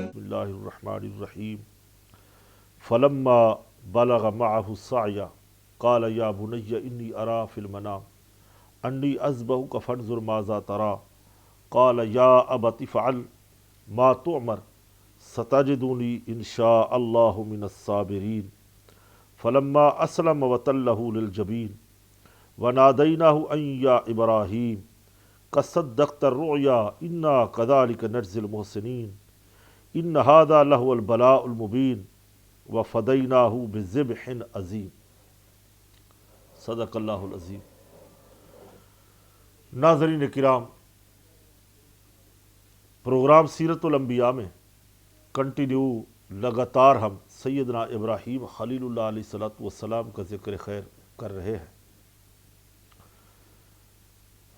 بسم اللہ الرحمن الرحیم فلما بلغ معه السعی قال یا بنی انی ارى فی المنام انی اذبحک فانظر ماذا ترى قال یا ابت افعل ما تؤمر ستجدنی ان شاء اللہ من الصابرین فلما اسلم وتلہ للجبین ونادیناہ ان یا ابراہیم قد صدقت الرؤیا انا کذلک نجزی المحسنین ان ھذا لہو البلاء المبین وفدیناہ بذبح عظیم۔ صدق اللہ العظیم۔ ناظرین کرام، پروگرام سیرت الانبیاء میں کنٹینیو لگاتار ہم سیدنا ابراہیم خلیل اللہ علیہ السلام کا ذکر خیر کر رہے ہیں۔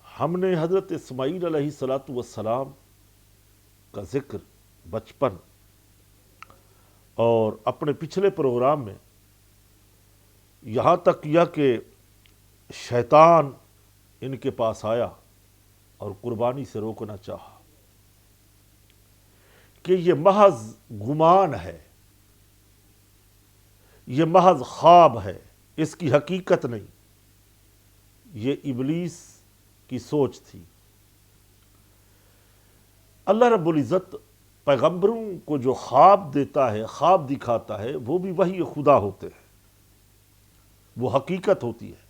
ہم نے حضرت اسماعیل علیہ السلام کا ذکر بچپن اور اپنے پچھلے پروگرام میں یہاں تک کیا کہ شیطان ان کے پاس آیا اور قربانی سے روکنا چاہا کہ یہ محض گمان ہے، یہ محض خواب ہے، اس کی حقیقت نہیں، یہ ابلیس کی سوچ تھی۔ اللہ رب العزت پیغمبروں کو جو خواب دیتا ہے، خواب دکھاتا ہے، وہ بھی وحی خدا ہوتے ہیں، وہ حقیقت ہوتی ہے،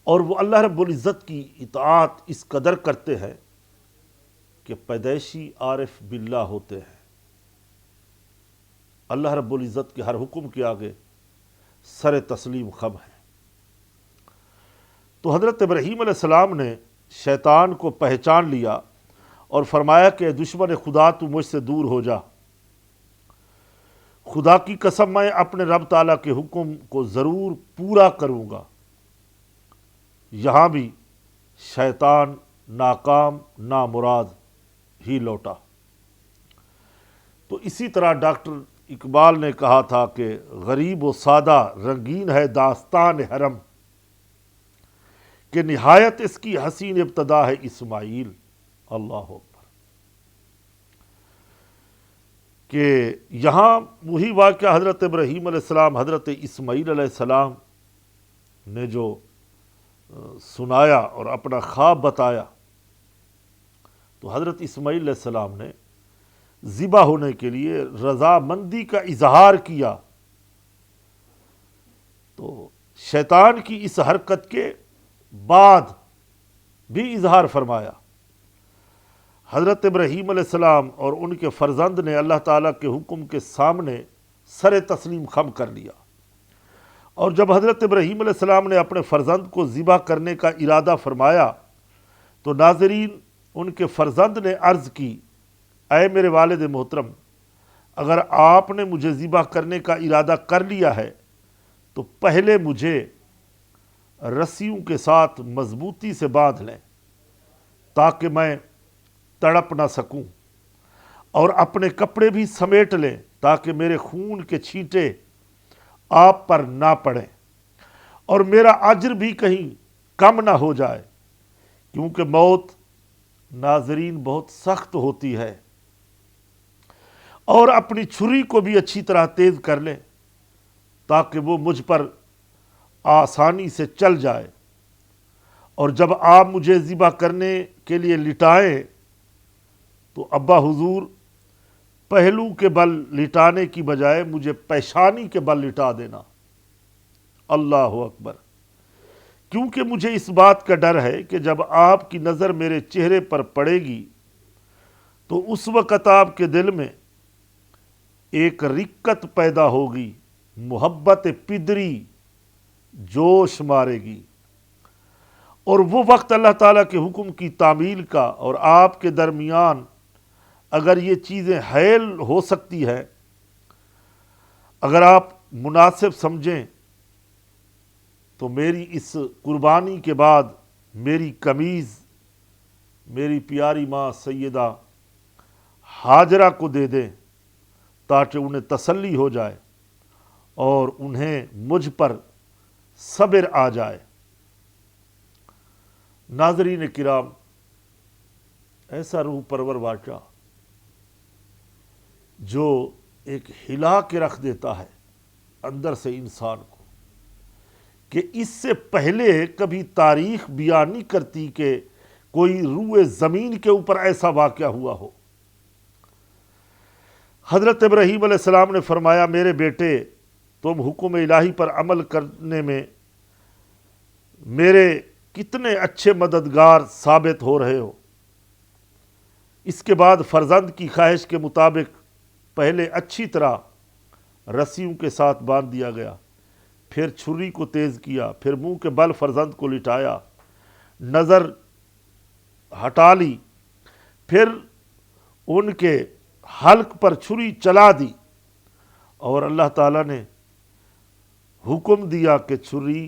اور وہ اللہ رب العزت کی اطاعت اس قدر کرتے ہیں کہ پیدائشی عارف باللہ ہوتے ہیں۔ اللہ رب العزت کے ہر حکم کے آگے سر تسلیم خم ہے۔ تو حضرت ابراہیم علیہ السلام نے شیطان کو پہچان لیا اور فرمایا کہ دشمن خدا تو مجھ سے دور ہو جا، خدا کی قسم میں اپنے رب تعالیٰ کے حکم کو ضرور پورا کروں گا۔ یہاں بھی شیطان ناکام نامراد ہی لوٹا۔ تو اسی طرح ڈاکٹر اقبال نے کہا تھا کہ غریب و سادہ رنگین ہے داستان حرم، کہ نہایت اس کی حسین ابتدا ہے اسماعیل۔ اللہ اکبر۔ کہ یہاں وہی واقعہ حضرت ابراہیم علیہ السلام حضرت اسماعیل علیہ السلام نے جو سنایا اور اپنا خواب بتایا، تو حضرت اسماعیل علیہ السلام نے ذبح ہونے کے لیے رضامندی کا اظہار کیا۔ تو شیطان کی اس حرکت کے بعد بھی اظہار فرمایا۔ حضرت ابراہیم علیہ السلام اور ان کے فرزند نے اللہ تعالیٰ کے حکم کے سامنے سر تسلیم خم کر لیا، اور جب حضرت ابراہیم علیہ السلام نے اپنے فرزند کو ذبح کرنے کا ارادہ فرمایا تو ناظرین ان کے فرزند نے عرض کی، اے میرے والد محترم، اگر آپ نے مجھے ذبح کرنے کا ارادہ کر لیا ہے تو پہلے مجھے رسیوں کے ساتھ مضبوطی سے باندھ لیں تاکہ میں تڑپ نہ سکوں، اور اپنے کپڑے بھی سمیٹ لیں تاکہ میرے خون کے چھینٹے آپ پر نہ پڑیں، اور میرا اجر بھی کہیں کم نہ ہو جائے، کیونکہ موت ناظرین بہت سخت ہوتی ہے، اور اپنی چھری کو بھی اچھی طرح تیز کر لیں تاکہ وہ مجھ پر آسانی سے چل جائے، اور جب آپ مجھے ذبح کرنے کے لیے لٹائیں تو ابا حضور پہلو کے بل لٹانے کی بجائے مجھے پیشانی کے بل لٹا دینا۔ اللہ اکبر۔ کیونکہ مجھے اس بات کا ڈر ہے کہ جب آپ کی نظر میرے چہرے پر پڑے گی تو اس وقت آپ کے دل میں ایک رقت پیدا ہوگی، محبت پدری جوش مارے گی، اور وہ وقت اللہ تعالیٰ کے حکم کی تعمیل کا اور آپ کے درمیان اگر یہ چیزیں حائل ہو سکتی ہے، اگر آپ مناسب سمجھیں تو میری اس قربانی کے بعد میری قمیض میری پیاری ماں سیدہ ہاجرہ کو دے دیں تاکہ انہیں تسلی ہو جائے اور انہیں مجھ پر صبر آ جائے۔ ناظرین کرام، ایسا روح پرور واقعہ جو ایک ہلا کے رکھ دیتا ہے اندر سے انسان کو، کہ اس سے پہلے کبھی تاریخ بیان نہیں کرتی کہ کوئی روئے زمین کے اوپر ایسا واقعہ ہوا ہو۔ حضرت ابراہیم علیہ السلام نے فرمایا میرے بیٹے تم حکم الہی پر عمل کرنے میں میرے کتنے اچھے مددگار ثابت ہو رہے ہو۔ اس کے بعد فرزند کی خواہش کے مطابق پہلے اچھی طرح رسیوں کے ساتھ باندھ دیا گیا، پھر چھری کو تیز کیا، پھر منہ کے بل فرزند کو لٹایا، نظر ہٹا لی، پھر ان کے حلق پر چھری چلا دی، اور اللہ تعالیٰ نے حکم دیا کہ چھری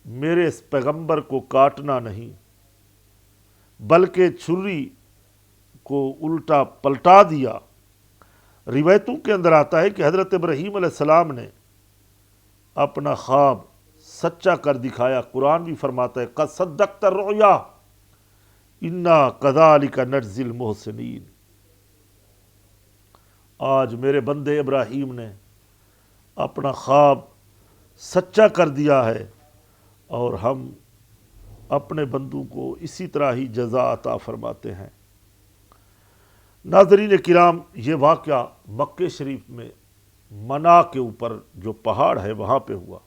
میرے اس پیغمبر کو کاٹنا نہیں، بلکہ چھری کو الٹا پلٹا دیا۔ روایتوں کے اندر آتا ہے کہ حضرت ابراہیم علیہ السلام نے اپنا خواب سچا کر دکھایا۔ قرآن بھی فرماتا ہے قد صدقت الرؤیا انا کذالک نجزی المحسنین۔ آج میرے بندے ابراہیم نے اپنا خواب سچا کر دیا ہے، اور ہم اپنے بندوں کو اسی طرح ہی جزا عطا فرماتے ہیں۔ ناظرین کرام، یہ واقعہ مکہ شریف میں منا کے اوپر جو پہاڑ ہے وہاں پہ ہوا،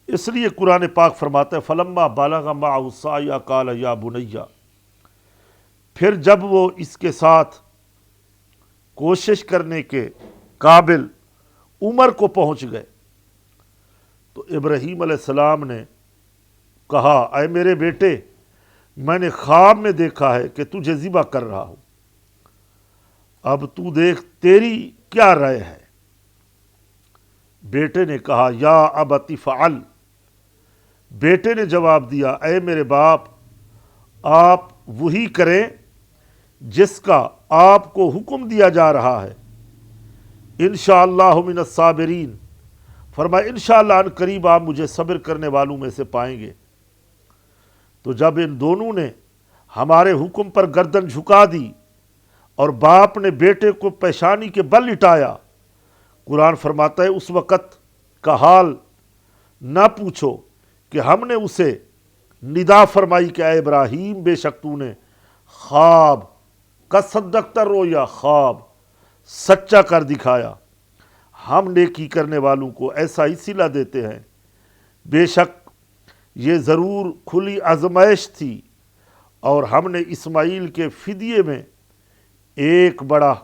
اس لیے قرآن پاک فرماتا ہے فلما بلغ معہ السعی قال یا بنی، پھر جب وہ اس کے ساتھ کوشش کرنے کے قابل عمر کو پہنچ گئے تو ابراہیم علیہ السلام نے کہا اے میرے بیٹے میں نے خواب میں دیکھا ہے کہ تجھے ذبح کر رہا ہوں، اب تو دیکھ تیری کیا رائے ہے۔ بیٹے نے کہا یا ابت فعل، بیٹے نے جواب دیا اے میرے باپ آپ وہی کریں جس کا آپ کو حکم دیا جا رہا ہے، انشاءاللہ من الصابرین، فرمایا انشاءاللہ ان قریب آپ مجھے صبر کرنے والوں میں سے پائیں گے۔ تو جب ان دونوں نے ہمارے حکم پر گردن جھکا دی اور باپ نے بیٹے کو پیشانی کے بل لٹایا، قرآن فرماتا ہے اس وقت کا حال نہ پوچھو کہ ہم نے اسے ندا فرمائی کہ اے ابراہیم بے شک تو نے خواب قد صدقت الرؤیا، خواب سچا کر دکھایا، ہم نیکی کرنے والوں کو ایسا ہی صلہ دیتے ہیں، بے شک یہ ضرور کھلی آزمائش تھی، اور ہم نے اسماعیل کے فدیے میں ایک بڑا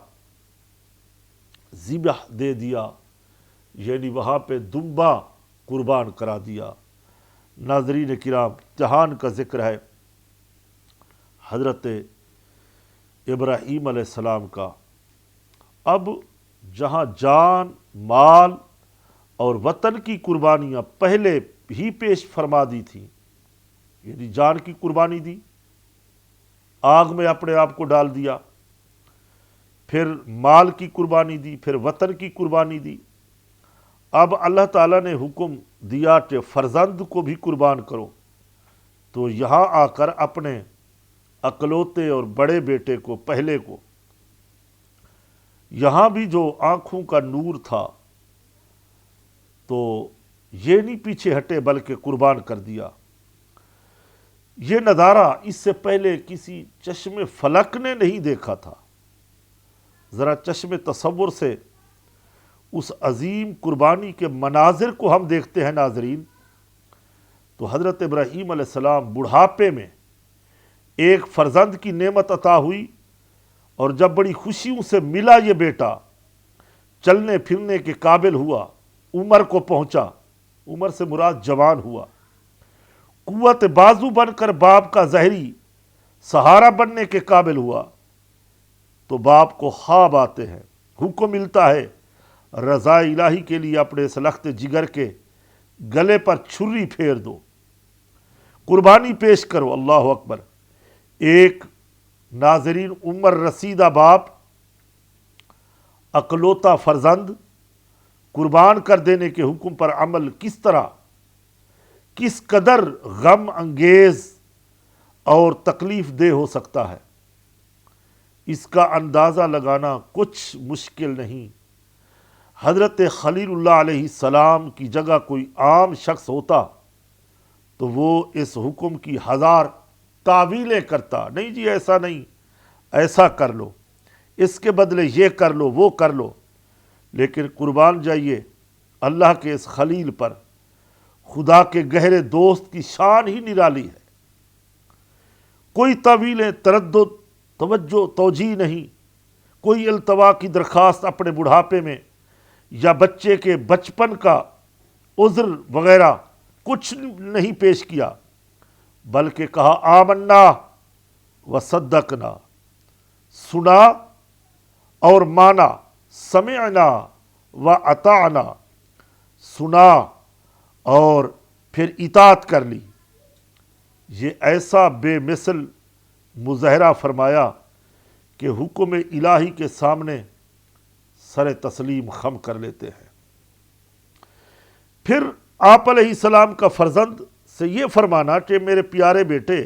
ذبح دے دیا، یعنی وہاں پہ دمبا قربان کرا دیا۔ ناظرین کرام، جہان کا ذکر ہے حضرت ابراہیم علیہ السلام کا۔ اب جہاں جان، مال اور وطن کی قربانیاں پہلے ہی پیش فرما دی تھیں، یعنی جان کی قربانی دی، آگ میں اپنے آپ کو ڈال دیا، پھر مال کی قربانی دی، پھر وطن کی قربانی دی، اب اللہ تعالیٰ نے حکم دیا کہ فرزند کو بھی قربان کرو، تو یہاں آ کر اپنے اکلوتے اور بڑے بیٹے کو، پہلے کو، یہاں بھی جو آنکھوں کا نور تھا تو یہ نہیں پیچھے ہٹے بلکہ قربان کر دیا۔ یہ نظارہ اس سے پہلے کسی چشم فلک نے نہیں دیکھا تھا۔ ذرا چشم تصور سے اس عظیم قربانی کے مناظر کو ہم دیکھتے ہیں ناظرین، تو حضرت ابراہیم علیہ السلام بڑھاپے میں ایک فرزند کی نعمت عطا ہوئی، اور جب بڑی خوشیوں سے ملا یہ بیٹا، چلنے پھرنے کے قابل ہوا، عمر کو پہنچا، عمر سے مراد جوان ہوا، قوت بازو بن کر باپ کا ظاہری سہارا بننے کے قابل ہوا، تو باپ کو خواب آتے ہیں، حکم ملتا ہے رضا الہی کے لیے اپنے اس لخت جگر کے گلے پر چھری پھیر دو، قربانی پیش کرو۔ اللہ اکبر! ایک ناظرین عمر رسیدہ باپ اکلوتا فرزند قربان کر دینے کے حکم پر عمل کس قدر غم انگیز اور تکلیف دہ ہو سکتا ہے۔ اس کا اندازہ لگانا کچھ مشکل نہیں۔ حضرت خلیل اللہ علیہ السلام کی جگہ کوئی عام شخص ہوتا تو وہ اس حکم کی ہزار تعویلیں کرتا، نہیں جی ایسا نہیں، ایسا کر لو، اس کے بدلے یہ کر لو، وہ کر لو۔ لیکن قربان جائیے اللہ کے اس خلیل پر، خدا کے گہرے دوست کی شان ہی نرالی ہے۔ کوئی تعویلیں، تردد، توجہ، توجیہ نہیں، کوئی التوا کی درخواست اپنے بڑھاپے میں یا بچے کے بچپن کا عذر وغیرہ کچھ نہیں پیش کیا، بلکہ کہا آمنا وصدقنا، سنا اور مانا، سمعنا واطعنا، سنا اور پھر اطاعت کر لی۔ یہ ایسا بے مثل مظاہرہ فرمایا کہ حکم الہی کے سامنے سر تسلیم خم کر لیتے ہیں۔ پھر آپ علیہ السلام کا فرزند سے یہ فرمانا کہ میرے پیارے بیٹے،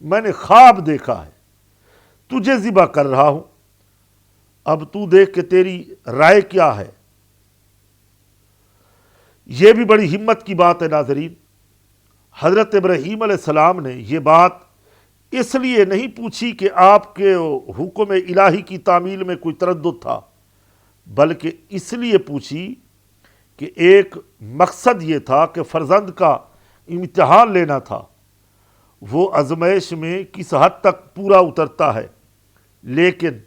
میں نے خواب دیکھا ہے، تجھے ذبح کر رہا ہوں، اب تو دیکھ کہ تیری رائے کیا ہے۔ یہ بھی بڑی ہمت کی بات ہے ناظرین۔ حضرت ابراہیم علیہ السلام نے یہ بات اس لیے نہیں پوچھی کہ آپ کے حکم الہی کی تعمیل میں کوئی تردد تھا، بلکہ اس لیے پوچھی کہ ایک مقصد یہ تھا کہ فرزند کا امتحان لینا تھا۔ وہ آزمائش میں کس حد تک پورا اترتا ہے، لیکن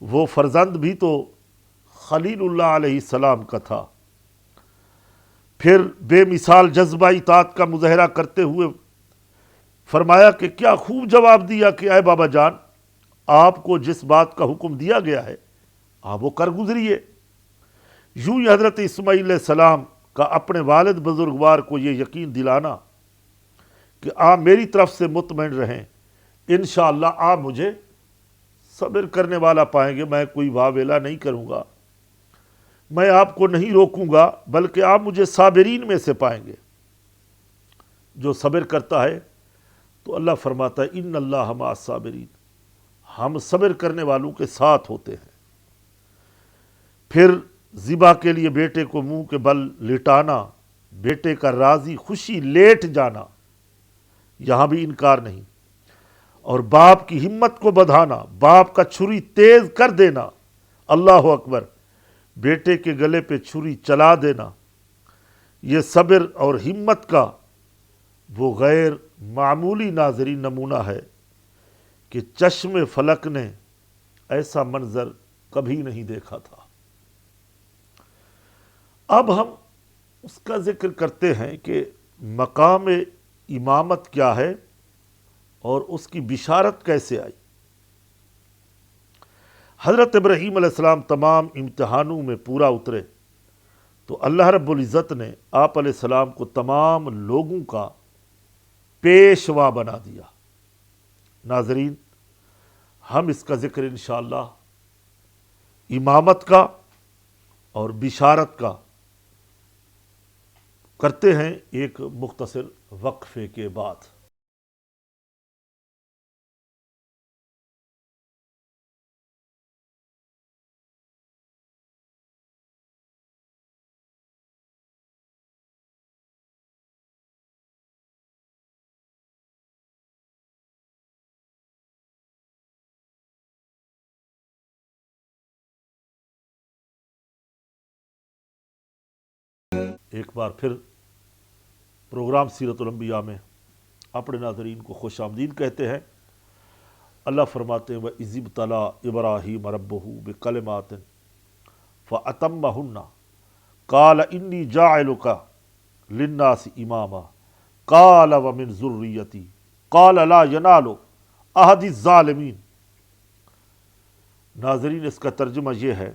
وہ فرزند بھی تو خلیل اللہ علیہ السلام کا تھا۔ پھر بے مثال جذبہ اطاعت کا مظاہرہ کرتے ہوئے فرمایا کہ کیا خوب جواب دیا کہ اے بابا جان، آپ کو جس بات کا حکم دیا گیا ہے آپ وہ کر گزریے۔ یوں ہی حضرت اسماعیل علیہ السلام کا اپنے والد بزرگوار کو یہ یقین دلانا کہ آپ میری طرف سے مطمئن رہیں، انشاءاللہ آپ مجھے صبر کرنے والا پائیں گے، میں کوئی واویلا نہیں کروں گا، میں آپ کو نہیں روکوں گا، بلکہ آپ مجھے صابرین میں سے پائیں گے۔ جو صبر کرتا ہے تو اللہ فرماتا ہے ان اللہ مع الصابرین، ہم صبر کرنے والوں کے ساتھ ہوتے ہیں۔ پھر ذبح کے لیے بیٹے کو منہ کے بل لٹانا، بیٹے کا راضی خوشی لیٹ جانا، یہاں بھی انکار نہیں، اور باپ کی ہمت کو بڑھانا، باپ کا چھری تیز کر دینا، اللہ اکبر، بیٹے کے گلے پہ چھری چلا دینا، یہ صبر اور ہمت کا وہ غیر معمولی ناظرین نمونہ ہے کہ چشم فلک نے ایسا منظر کبھی نہیں دیکھا تھا۔ اب ہم اس کا ذکر کرتے ہیں کہ مقام امامت کیا ہے اور اس کی بشارت کیسے آئی۔ حضرت ابراہیم علیہ السلام تمام امتحانوں میں پورا اترے تو اللہ رب العزت نے آپ علیہ السلام کو تمام لوگوں کا پیشوا بنا دیا۔ ناظرین، ہم اس کا ذکر انشاءاللہ امامت کا اور بشارت کا کرتے ہیں ایک مختصر وقفے کے بعد۔ ایک بار پھر پروگرام سیرت الانبیاء میں اپنے ناظرین کو خوش آمدید کہتے ہیں۔ اللہ فرماتے ہیں وَإِذِ ابْتَلَىٰ إِبْرَاهِيمَ رَبُّهُ بِكَلِمَاتٍ فَأَتَمَّهُنَّ قَالَ إِنِّي جَاعِلُكَ لِلنَّاسِ إِمَامًا قَالَ وَمِنْ ذُرِّيَّتِي قَالَ لَا يَنَالُ عَهْدِ الظَّالِمِينَ۔ ناظرین، اس کا ترجمہ یہ ہے،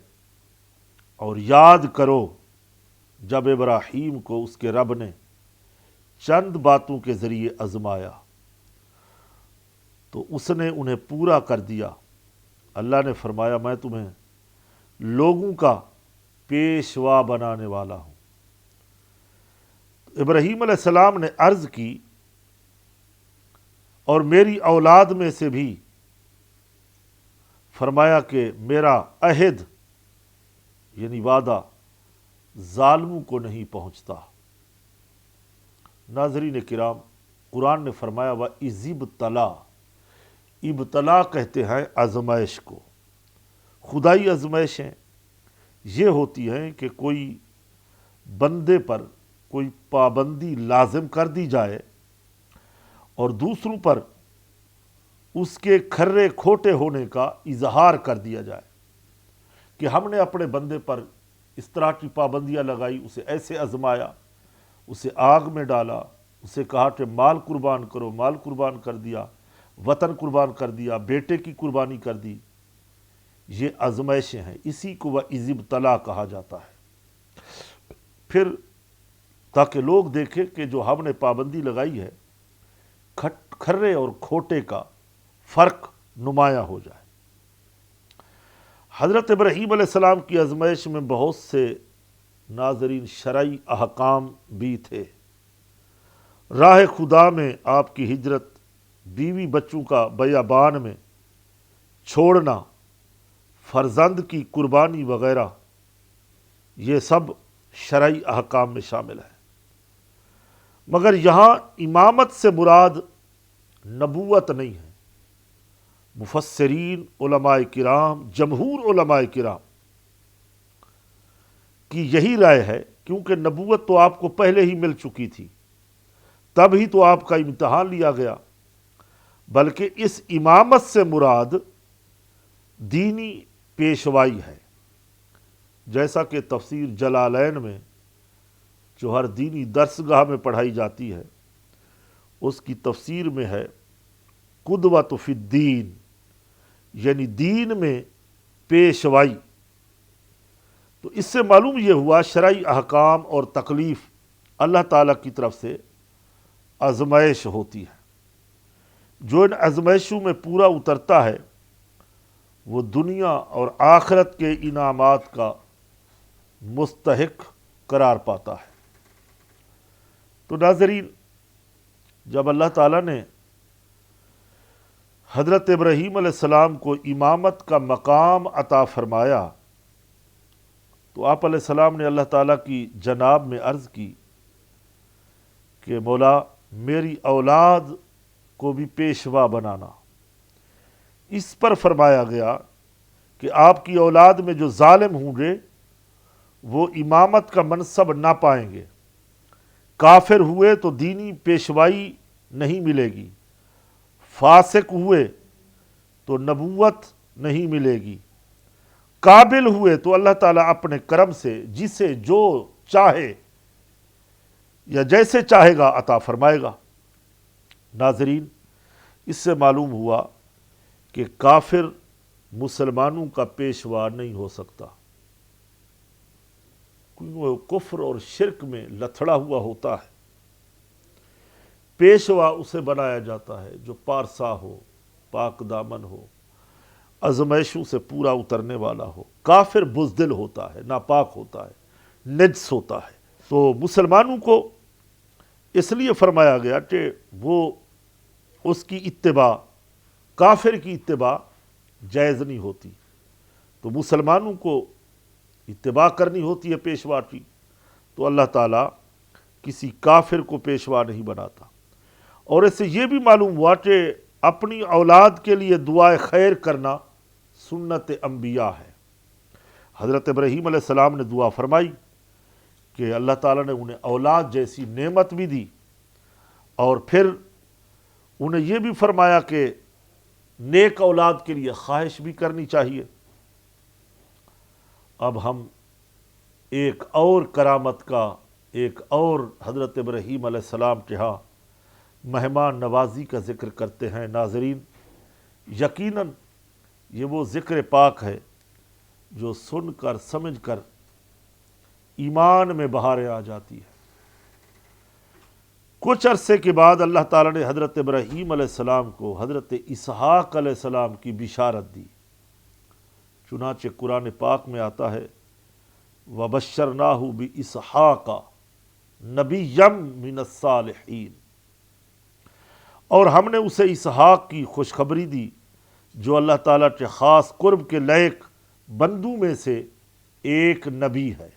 اور یاد کرو جب ابراہیم کو اس کے رب نے چند باتوں کے ذریعے آزمایا تو اس نے انہیں پورا کر دیا۔ اللہ نے فرمایا میں تمہیں لوگوں کا پیشوا بنانے والا ہوں۔ ابراہیم علیہ السلام نے عرض کی اور میری اولاد میں سے بھی فرمایا کہ میرا عہد یعنی وعدہ ظالموں کو نہیں پہنچتا۔ ناظرین کرام، قرآن نے فرمایا وَإِذِ ابْتَلَىٰ، ابتلا کہتے ہیں آزمائش کو۔ خدائی آزمائشیں یہ ہوتی ہیں کہ کوئی بندے پر کوئی پابندی لازم کر دی جائے اور دوسروں پر اس کے کھرے کھوٹے ہونے کا اظہار کر دیا جائے کہ ہم نے اپنے بندے پر اس طرح کی پابندیاں لگائی، اسے ایسے آزمایا، اسے آگ میں ڈالا، اسے کہا کہ مال قربان کرو، مال قربان کر دیا، وطن قربان کر دیا، بیٹے کی قربانی کر دی۔ یہ آزمائشیں ہیں، اسی کو وَإِذِ ابْتَلَىٰ کہا جاتا ہے۔ پھر تاکہ لوگ دیکھیں کہ جو ہم نے پابندی لگائی ہے کھرے اور کھوٹے کا فرق نمایاں ہو جائے۔ حضرت ابراہیم علیہ السلام کی آزمائش میں بہت سے ناظرین شرعی احکام بھی تھے۔ راہ خدا میں آپ کی ہجرت، بیوی بچوں کا بیابان میں چھوڑنا، فرزند کی قربانی وغیرہ، یہ سب شرعی احکام میں شامل ہے۔ مگر یہاں امامت سے مراد نبوت نہیں ہے۔ مفسرین، علماء کرام، جمہور علماء کرام کی یہی رائے ہے، کیونکہ نبوت تو آپ کو پہلے ہی مل چکی تھی، تب ہی تو آپ کا امتحان لیا گیا، بلکہ اس امامت سے مراد دینی پیشوائی ہے، جیسا کہ تفسیر جلالین میں جو ہر دینی درسگاہ میں پڑھائی جاتی ہے، اس کی تفسیر میں ہے قدوۃ فی الدین، یعنی دین میں پیشوائی۔ تو اس سے معلوم یہ ہوا شرعی احکام اور تکلیف اللہ تعالیٰ کی طرف سے آزمائش ہوتی ہے۔ جو ان آزمائشوں میں پورا اترتا ہے وہ دنیا اور آخرت کے انعامات کا مستحق قرار پاتا ہے۔ تو ناظرین، جب اللہ تعالیٰ نے حضرت ابراہیم علیہ السلام کو امامت کا مقام عطا فرمایا تو آپ علیہ السلام نے اللہ تعالیٰ کی جناب میں عرض کی کہ مولا میری اولاد کو بھی پیشوا بنانا۔ اس پر فرمایا گیا کہ آپ کی اولاد میں جو ظالم ہوں گے وہ امامت کا منصب نہ پائیں گے، کافر ہوئے تو دینی پیشوائی نہیں ملے گی، فاسق ہوئے تو نبوت نہیں ملے گی، قابل ہوئے تو اللہ تعالیٰ اپنے کرم سے جسے جو چاہے یا جیسے چاہے گا عطا فرمائے گا۔ ناظرین، اس سے معلوم ہوا کہ کافر مسلمانوں کا پیشوا نہیں ہو سکتا، کیونکہ وہ کفر اور شرک میں لتھڑا ہوا ہوتا ہے۔ پیشوا اسے بنایا جاتا ہے جو پارسا ہو، پاک دامن ہو، آزمائشوں سے پورا اترنے والا ہو۔ کافر بزدل ہوتا ہے، ناپاک ہوتا ہے، نجس ہوتا ہے۔ تو مسلمانوں کو اس لیے فرمایا گیا کہ وہ اس کی اتباع، کافر کی اتباع جائز نہیں ہوتی، تو مسلمانوں کو اتباع کرنی ہوتی ہے پیشوا کی، تو اللہ تعالیٰ کسی کافر کو پیشوا نہیں بناتا۔ اور اس سے یہ بھی معلوم ہوا کہ اپنی اولاد کے لیے دعائے خیر کرنا سنت انبیاء ہے۔ حضرت ابراہیم علیہ السلام نے دعا فرمائی کہ اللہ تعالیٰ نے انہیں اولاد جیسی نعمت بھی دی، اور پھر انہیں یہ بھی فرمایا کہ نیک اولاد کے لیے خواہش بھی کرنی چاہیے۔ اب ہم ایک اور کرامت کا، ایک اور حضرت ابراہیم علیہ السلام کے ہاں مہمان نوازی کا ذکر کرتے ہیں۔ ناظرین، یقیناً یہ وہ ذکر پاک ہے جو سن کر سمجھ کر ایمان میں بہاریں آ جاتی ہے۔ کچھ عرصے کے بعد اللہ تعالیٰ نے حضرت ابراہیم علیہ السلام کو حضرت اسحاق علیہ السلام کی بشارت دی۔ چنانچہ قرآن پاک میں آتا ہے وَبَشَّرْنَاهُ بِإِسْحَاقَ نَبِيًّا مِّنَ الصَّالِحِينَ، اور ہم نے اسے اسحاق کی خوشخبری دی جو اللہ تعالیٰ کے خاص قرب کے لائق بندوں میں سے ایک نبی ہے۔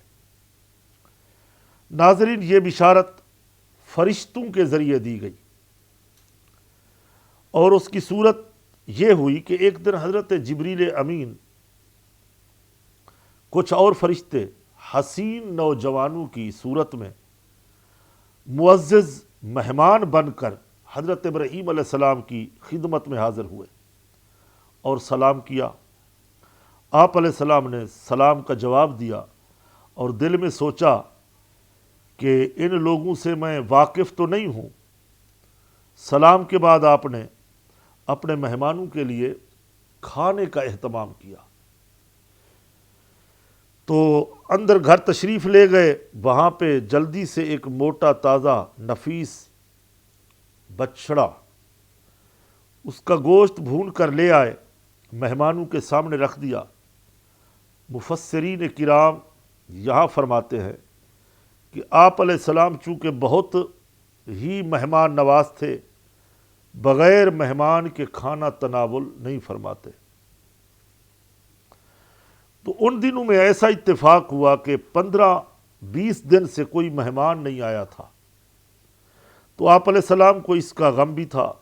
ناظرین، یہ بشارت فرشتوں کے ذریعے دی گئی، اور اس کی صورت یہ ہوئی کہ ایک دن حضرت جبریل امین کچھ اور فرشتے حسین نوجوانوں کی صورت میں معزز مہمان بن کر حضرت ابراہیم علیہ السلام کی خدمت میں حاضر ہوئے اور سلام کیا۔ آپ علیہ السلام نے سلام کا جواب دیا اور دل میں سوچا کہ ان لوگوں سے میں واقف تو نہیں ہوں۔ سلام کے بعد آپ نے اپنے مہمانوں کے لیے کھانے کا اہتمام کیا، تو اندر گھر تشریف لے گئے۔ وہاں پہ جلدی سے ایک موٹا تازہ نفیس بچڑا، اس کا گوشت بھون کر لے آئے، مہمانوں کے سامنے رکھ دیا۔ مفسرین کرام یہاں فرماتے ہیں کہ آپ علیہ السلام چونکہ بہت ہی مہمان نواز تھے، بغیر مہمان کے کھانا تناول نہیں فرماتے۔ تو ان دنوں میں ایسا اتفاق ہوا کہ 15-20 دن سے کوئی مہمان نہیں آیا تھا، تو آپ علیہ السلام کو اس کا غم بھی تھا،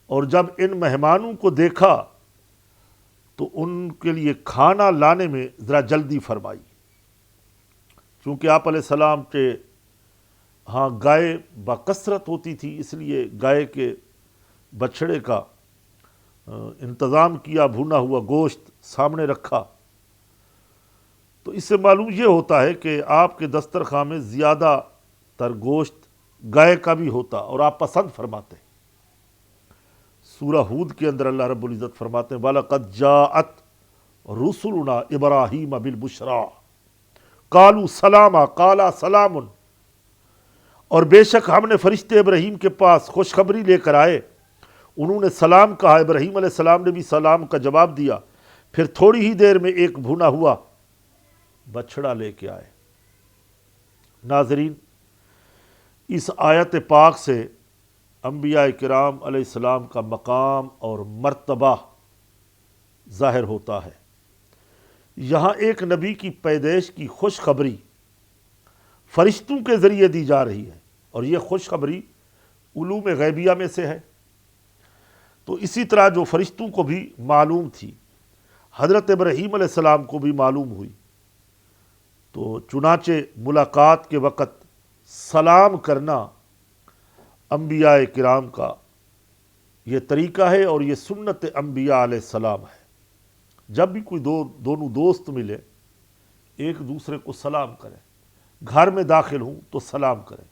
اور جب ان مہمانوں کو دیکھا تو ان کے لیے کھانا لانے میں ذرا جلدی فرمائی۔ چونکہ آپ علیہ السلام کے ہاں گائے بکثرت ہوتی تھی، اس لیے گائے کے بچھڑے کا انتظام کیا، بھونا ہوا گوشت سامنے رکھا۔ تو اس سے معلوم یہ ہوتا ہے کہ آپ کے دسترخوان میں زیادہ تر گوشت گائے کا بھی ہوتا اور آپ پسند فرماتے۔ سورہ ہود کے اندر اللہ رب العزت فرماتے ہیں وَلَقَدْ جَاءَتْ رُسُلُنَا إِبْرَاهِيمَ بِالْبُشْرَىٰ قَالُوا سَلَامًا قَالَ سَلَامٌ، اور بے شک ہم نے فرشتے ابراہیم کے پاس خوشخبری لے کر آئے، انہوں نے سلام کہا، ابراہیم علیہ السلام نے بھی سلام کا جواب دیا، پھر تھوڑی ہی دیر میں ایک بھونا ہوا بچڑا لے کے آئے۔ ناظرین، اس آیت پاک سے انبیاء کرام علیہ السلام کا مقام اور مرتبہ ظاہر ہوتا ہے۔ یہاں ایک نبی کی پیدائش کی خوشخبری فرشتوں کے ذریعے دی جا رہی ہے، اور یہ خوشخبری علوم غیبیہ میں سے ہے۔ تو اسی طرح جو فرشتوں کو بھی معلوم تھی، حضرت ابراہیم علیہ السلام کو بھی معلوم ہوئی، تو چنانچہ ملاقات کے وقت سلام کرنا انبیاء کرام کا یہ طریقہ ہے، اور یہ سنت انبیاء علیہ السلام ہے۔ جب بھی کوئی دونوں دوست ملے، ایک دوسرے کو سلام کریں، گھر میں داخل ہوں تو سلام کریں،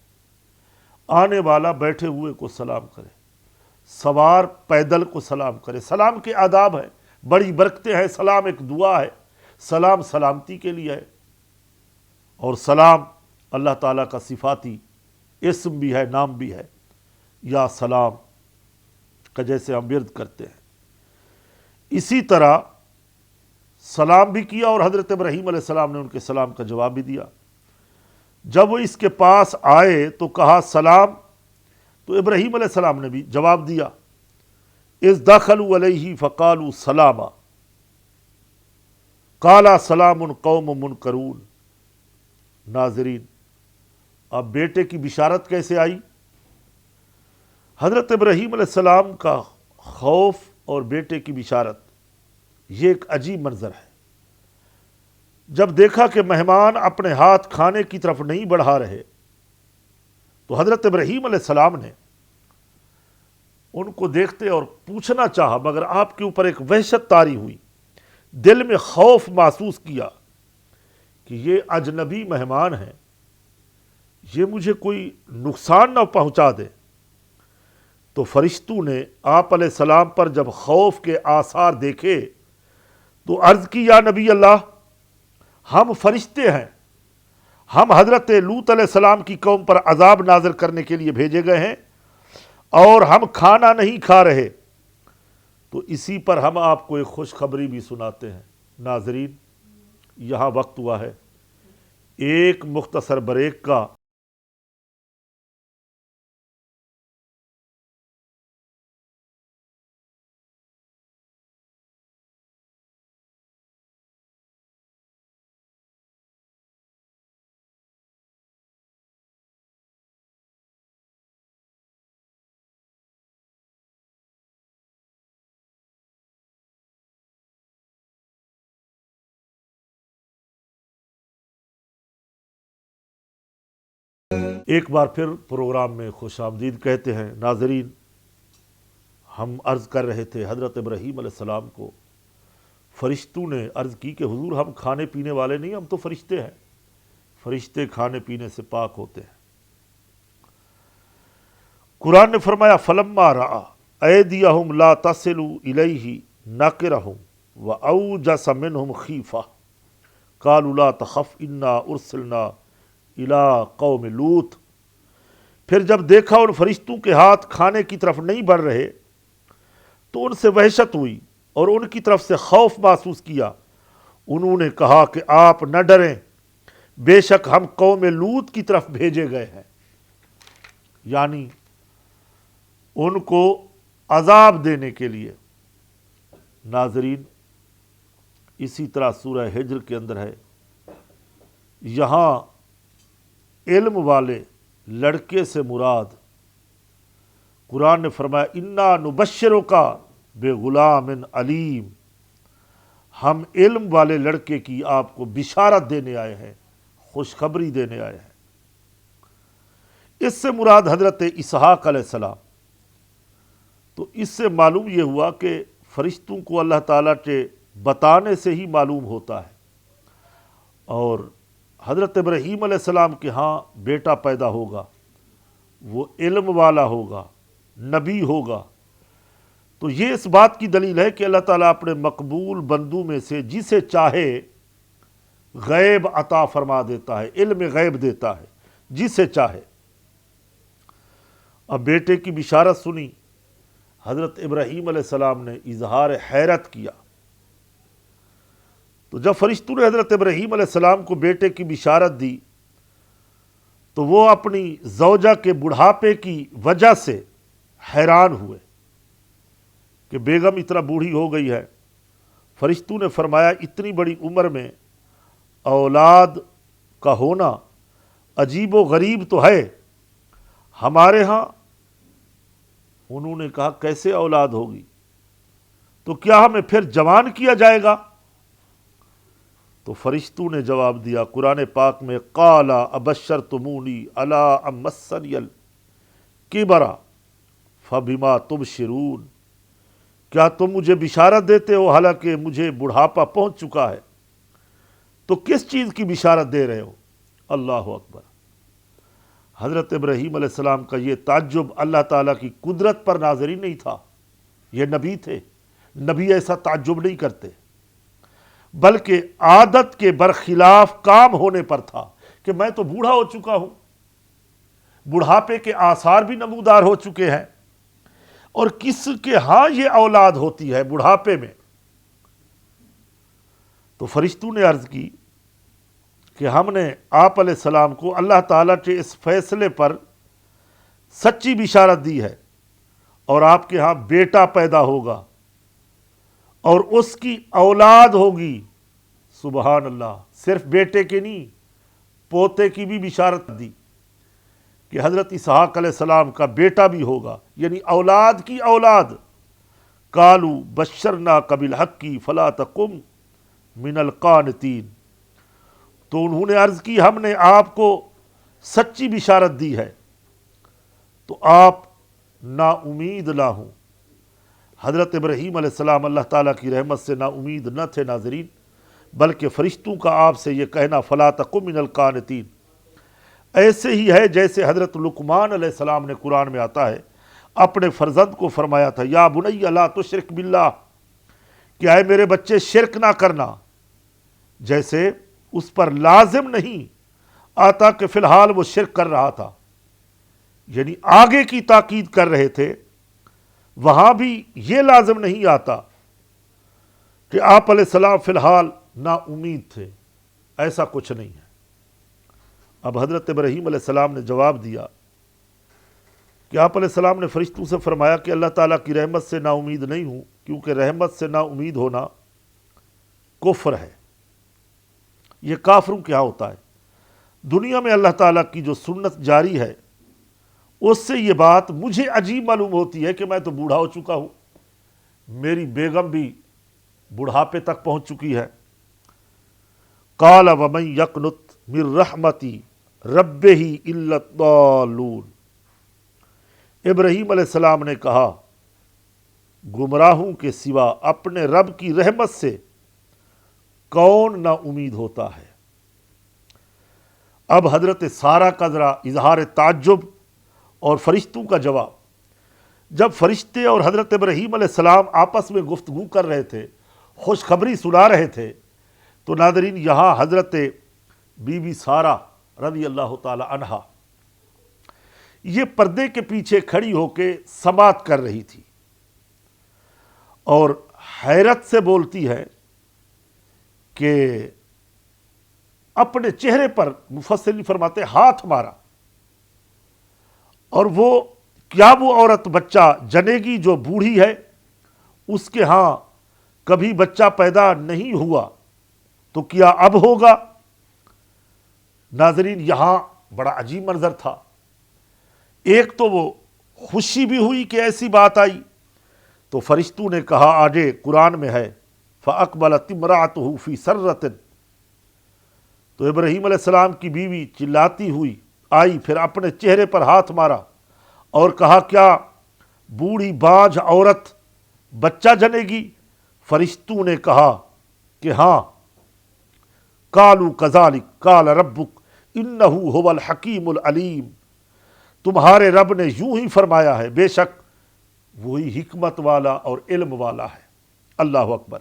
آنے والا بیٹھے ہوئے کو سلام کرے، سوار پیدل کو سلام کرے۔ سلام کے آداب ہیں، بڑی برکتیں ہیں۔ سلام ایک دعا ہے، سلام سلامتی کے لیے ہے، اور سلام اللہ تعالیٰ کا صفاتی اسم بھی ہے، نام بھی ہے، یا سلام کا جیسے ہم ورد کرتے ہیں۔ اسی طرح سلام بھی کیا، اور حضرت ابراہیم علیہ السلام نے ان کے سلام کا جواب بھی دیا۔ جب وہ اس کے پاس آئے تو کہا سلام، تو ابراہیم علیہ السلام نے بھی جواب دیا۔ اذ دخلوا علیہ فقالوا سلاما قال سلام قوم منکرون۔ ناظرین، اب بیٹے کی بشارت کیسے آئی؟ حضرت ابراہیم علیہ السلام کا خوف اور بیٹے کی بشارت، یہ ایک عجیب منظر ہے۔ جب دیکھا کہ مہمان اپنے ہاتھ کھانے کی طرف نہیں بڑھا رہے، تو حضرت ابراہیم علیہ السلام نے ان کو دیکھتے اور پوچھنا چاہا، مگر آپ کے اوپر ایک وحشت طاری ہوئی، دل میں خوف محسوس کیا کہ یہ اجنبی مہمان ہیں، یہ مجھے کوئی نقصان نہ پہنچا دے۔ تو فرشتوں نے آپ علیہ السلام پر جب خوف کے آثار دیکھے تو عرض کی یا نبی اللہ، ہم فرشتے ہیں، ہم حضرت لوط علیہ السلام کی قوم پر عذاب نازل کرنے کے لیے بھیجے گئے ہیں، اور ہم کھانا نہیں کھا رہے، تو اسی پر ہم آپ کو ایک خوشخبری بھی سناتے ہیں۔ ناظرین، یہاں وقت ہوا ہے ایک مختصر بریک کا۔ ایک بار پھر پروگرام میں خوش آمدید کہتے ہیں۔ ناظرین، ہم عرض کر رہے تھے حضرت ابراہیم علیہ السلام کو فرشتوں نے عرض کی کہ حضور ہم کھانے پینے والے نہیں، ہم تو فرشتے ہیں، فرشتے کھانے پینے سے پاک ہوتے ہیں۔ قرآن نے فرمایا فلما رأى ایدیہم لا تصل الیہ نکرہم واوجس منہم خیفہ قالوا لا تخف انا ارسلنا الی قوم لوط۔ پھر جب دیکھا ان فرشتوں کے ہاتھ کھانے کی طرف نہیں بڑھ رہے تو ان سے وحشت ہوئی اور ان کی طرف سے خوف محسوس کیا۔ انہوں نے کہا کہ آپ نہ ڈریں، بے شک ہم قوم لوط کی طرف بھیجے گئے ہیں، یعنی ان کو عذاب دینے کے لیے۔ ناظرین، اسی طرح سورہ ہجر کے اندر ہے، یہاں علم والے لڑکے سے مراد قرآن نے فرمایا انا نبشرک بغلام علیم، ہم علم والے لڑکے کی آپ کو بشارت دینے آئے ہیں، خوشخبری دینے آئے ہیں۔ اس سے مراد حضرت اسحاق علیہ السلام۔ تو اس سے معلوم یہ ہوا کہ فرشتوں کو اللہ تعالیٰ کے بتانے سے ہی معلوم ہوتا ہے، اور حضرت ابراہیم علیہ السلام کے ہاں بیٹا پیدا ہوگا، وہ علم والا ہوگا، نبی ہوگا۔ تو یہ اس بات کی دلیل ہے کہ اللہ تعالیٰ اپنے مقبول بندوں میں سے جسے چاہے غیب عطا فرما دیتا ہے، علم غیب دیتا ہے جسے چاہے۔ اب بیٹے کی بشارت سنی، حضرت ابراہیم علیہ السلام نے اظہار حیرت کیا۔ تو جب فرشتوں نے حضرت ابراہیم علیہ السلام کو بیٹے کی بشارت دی تو وہ اپنی زوجہ کے بڑھاپے کی وجہ سے حیران ہوئے کہ بیگم اتنا بوڑھی ہو گئی ہے۔ فرشتوں نے فرمایا اتنی بڑی عمر میں اولاد کا ہونا عجیب و غریب تو ہے ہمارے ہاں۔ انہوں نے کہا کیسے اولاد ہوگی؟ تو کیا ہمیں پھر جوان کیا جائے گا؟ تو فرشتوں نے جواب دیا قرآن پاک میں قال ابشرتمونی علی ان مسنی الکبر فبما تبشرون، کیا تم مجھے بشارت دیتے ہو حالانکہ مجھے بڑھاپا پہنچ چکا ہے؟ تو کس چیز کی بشارت دے رہے ہو؟ اللہ اکبر۔ حضرت ابراہیم علیہ السلام کا یہ تعجب اللہ تعالیٰ کی قدرت پر ناظرین نہیں تھا، یہ نبی تھے، نبی ایسا تعجب نہیں کرتے، بلکہ عادت کے برخلاف کام ہونے پر تھا کہ میں تو بوڑھا ہو چکا ہوں، بڑھاپے کے آثار بھی نمودار ہو چکے ہیں، اور کس کے ہاں یہ اولاد ہوتی ہے بڑھاپے میں؟ تو فرشتوں نے عرض کی کہ ہم نے آپ علیہ السلام کو اللہ تعالیٰ کے اس فیصلے پر سچی بشارت دی ہے، اور آپ کے ہاں بیٹا پیدا ہوگا اور اس کی اولاد ہوگی۔ سبحان اللہ، صرف بیٹے کے نہیں، پوتے کی بھی بشارت دی کہ حضرت اسحاق علیہ السلام کا بیٹا بھی ہوگا، یعنی اولاد کی اولاد۔ قالوا بشرناک بالحق فلا تکن من القانتین، تو انہوں نے عرض کی ہم نے آپ کو سچی بشارت دی ہے تو آپ نا امید نہ ہوں۔ حضرت ابراہیم علیہ السلام اللہ تعالیٰ کی رحمت سے نا امید نہ تھے ناظرین، بلکہ فرشتوں کا آپ سے یہ کہنا فلا تکن من القانتین ایسے ہی ہے جیسے حضرت لقمان علیہ السلام نے قرآن میں آتا ہے اپنے فرزند کو فرمایا تھا یا بنی لا تشرک باللہ، کہ اے میرے بچے شرک نہ کرنا، جیسے اس پر لازم نہیں آتا کہ فی الحال وہ شرک کر رہا تھا، یعنی آگے کی تاکید کر رہے تھے، وہاں بھی یہ لازم نہیں آتا کہ آپ علیہ السلام فی الحال نا امید تھے، ایسا کچھ نہیں ہے۔ اب حضرت ابراہیم علیہ السلام نے جواب دیا کہ آپ علیہ السلام نے فرشتوں سے فرمایا کہ اللہ تعالیٰ کی رحمت سے نا امید نہیں ہوں، کیونکہ رحمت سے نا امید ہونا کفر ہے، یہ کافروں کیا ہوتا ہے۔ دنیا میں اللہ تعالیٰ کی جو سنت جاری ہے اس سے یہ بات مجھے عجیب معلوم ہوتی ہے کہ میں تو بوڑھا ہو چکا ہوں، میری بیگم بھی بڑھاپے تک پہنچ چکی ہے۔ قال ومن یقنط من رحمتی ربہ الا الضالون۔ ابراہیم علیہ السلام نے کہا گمراہوں کے سوا اپنے رب کی رحمت سے کون نا امید ہوتا ہے۔ اب حضرت سارہ کا ذرا اظہار تعجب اور فرشتوں کا جواب۔ جب فرشتے اور حضرت ابراہیم علیہ السلام آپس میں گفتگو کر رہے تھے، خوشخبری سنا رہے تھے، تو ناظرین یہاں حضرت بی بی سارہ رضی اللہ تعالی عنہا یہ پردے کے پیچھے کھڑی ہو کے سماعت کر رہی تھی اور حیرت سے بولتی ہے کہ اپنے چہرے پر، مفسرین فرماتے ہاتھ مارا، اور وہ کیا وہ عورت بچہ جنے گی جو بوڑھی ہے؟ اس کے ہاں کبھی بچہ پیدا نہیں ہوا تو کیا اب ہوگا؟ ناظرین یہاں بڑا عجیب منظر تھا۔ ایک تو وہ خوشی بھی ہوئی کہ ایسی بات آئی، تو فرشتوں نے کہا، آگے قرآن میں ہے فَأَقْبَلَتِ امْرَأَتُهُ فِي سَرَّةٍ، تو ابراہیم علیہ السلام کی بیوی چلاتی ہوئی آئی، پھر اپنے چہرے پر ہاتھ مارا اور کہا کیا بوڑھی بانجھ عورت بچہ جنے گی؟ فرشتوں نے کہا کہ ہاں، قَالُوا كَذَلِكَ قَالَ رَبُّكَ إِنَّهُ هُوَ الْحَكِيمُ الْعَلِيمُ، تمہارے رب نے یوں ہی فرمایا ہے، بے شک وہی حکمت والا اور علم والا ہے۔ اللہ اکبر۔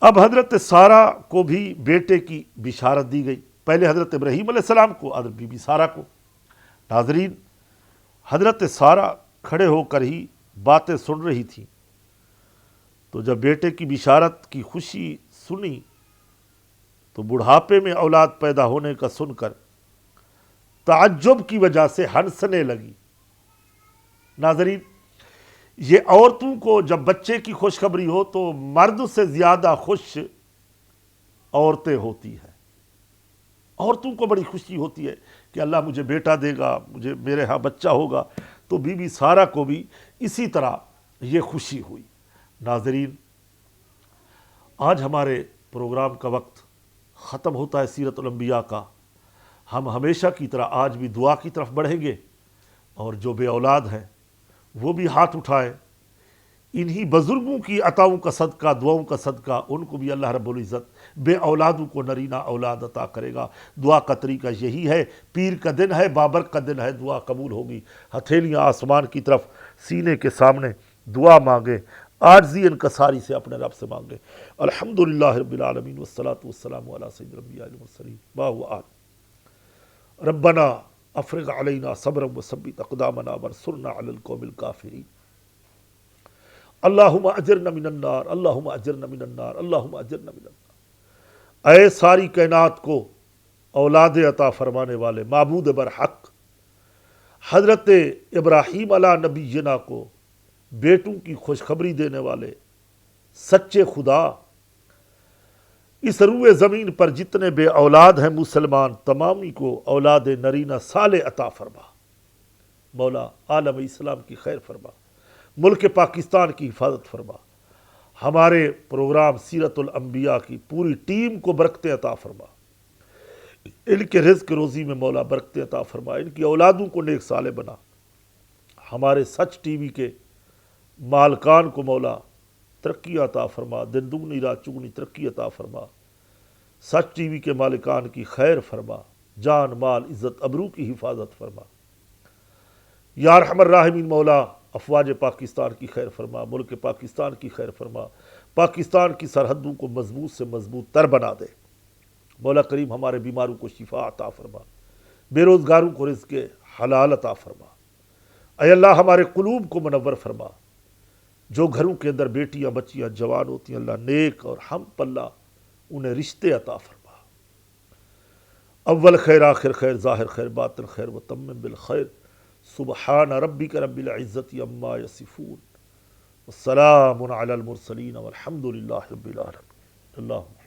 اب حضرت سارہ کو بھی بیٹے کی بشارت دی گئی، پہلے حضرت ابراہیم علیہ السلام کو، حضرت بی بی سارہ کو۔ ناظرین حضرت سارہ کھڑے ہو کر ہی باتیں سن رہی تھی، تو جب بیٹے کی بشارت کی خوشی سنی تو بڑھاپے میں اولاد پیدا ہونے کا سن کر تعجب کی وجہ سے ہنسنے لگی۔ ناظرین یہ عورتوں کو جب بچے کی خوشخبری ہو تو مرد سے زیادہ خوش عورتیں ہوتی ہیں۔ عورتوں کو بڑی خوشی ہوتی ہے کہ اللہ مجھے بیٹا دے گا، مجھے میرے ہاں بچہ ہوگا، تو بی بی سارہ کو بھی اسی طرح یہ خوشی ہوئی۔ ناظرین آج ہمارے پروگرام کا وقت ختم ہوتا ہے سیرت الانبیاء کا۔ ہم ہمیشہ کی طرح آج بھی دعا کی طرف بڑھیں گے، اور جو بے اولاد ہیں وہ بھی ہاتھ اٹھائیں۔ انہی بزرگوں کی عطاؤں کا صدقہ، دعاؤں کا صدقہ، ان کو بھی اللہ رب العزت بے اولادوں کو نرینہ اولاد عطا کرے گا۔ دعا کا طریقہ یہی ہے، پیر کا دن ہے، بابر کا دن ہے، دعا قبول ہوگی۔ ہتھیلیاں آسمان کی طرف سینے کے سامنے دعا مانگیں، عاجزی انکساری سے اپنے رب سے مانگیں۔ الحمدللہ رب العالمین والصلاة والسلام علی سید الانبیاء والمرسلین باہ ربنا افرغ علینا صبرا وثبت اقدامنا وانصرنا علی القوم الکافرین۔ اللہم اجرنا من النار، اللہم اجرنا من النار، اللہم اجرنا من النار۔ اے ساری کائنات کو اولاد عطا فرمانے والے معبود برحق، حضرت ابراہیم علیہ نبینا کو بیٹوں کی خوشخبری دینے والے سچے خدا، اس روئے زمین پر جتنے بے اولاد ہیں مسلمان تمامی کو اولاد نرینہ صالح عطا فرما۔ مولا عالم اسلام کی خیر فرما، ملک پاکستان کی حفاظت فرما، ہمارے پروگرام سیرت الانبیاء کی پوری ٹیم کو برکتیں عطا فرما، ان کے رزق روزی میں مولا برکتیں عطا فرما، ان کی اولادوں کو نیک صالح بنا، ہمارے سچ ٹی وی کے مالکان کو مولا ترقی عطا فرما، دن دگنی رات چگنی ترقی عطا فرما، سچ ٹی وی کے مالکان کی خیر فرما، جان مال عزت ابرو کی حفاظت فرما۔ یا ارحم الراحمین مولا افواج پاکستان کی خیر فرما، ملک پاکستان کی خیر فرما، پاکستان کی سرحدوں کو مضبوط سے مضبوط تر بنا دے۔ مولا کریم ہمارے بیماروں کو شفا عطا فرما، بے روزگاروں کو رزق حلال عطا فرما۔ اے اللہ ہمارے قلوب کو منور فرما، جو گھروں کے اندر بیٹیاں بچیاں جوان ہوتی ہیں اللہ نیک اور ہم پلہ انہیں رشتے عطا فرما، اول خیر آخر خیر ظاہر خیر باطن خیر وتمم بالخیر۔ سبحان ربک رب العزت عما یصفون، والسلام علی المرسلین والحمد للہ رب العالمین۔ اللہ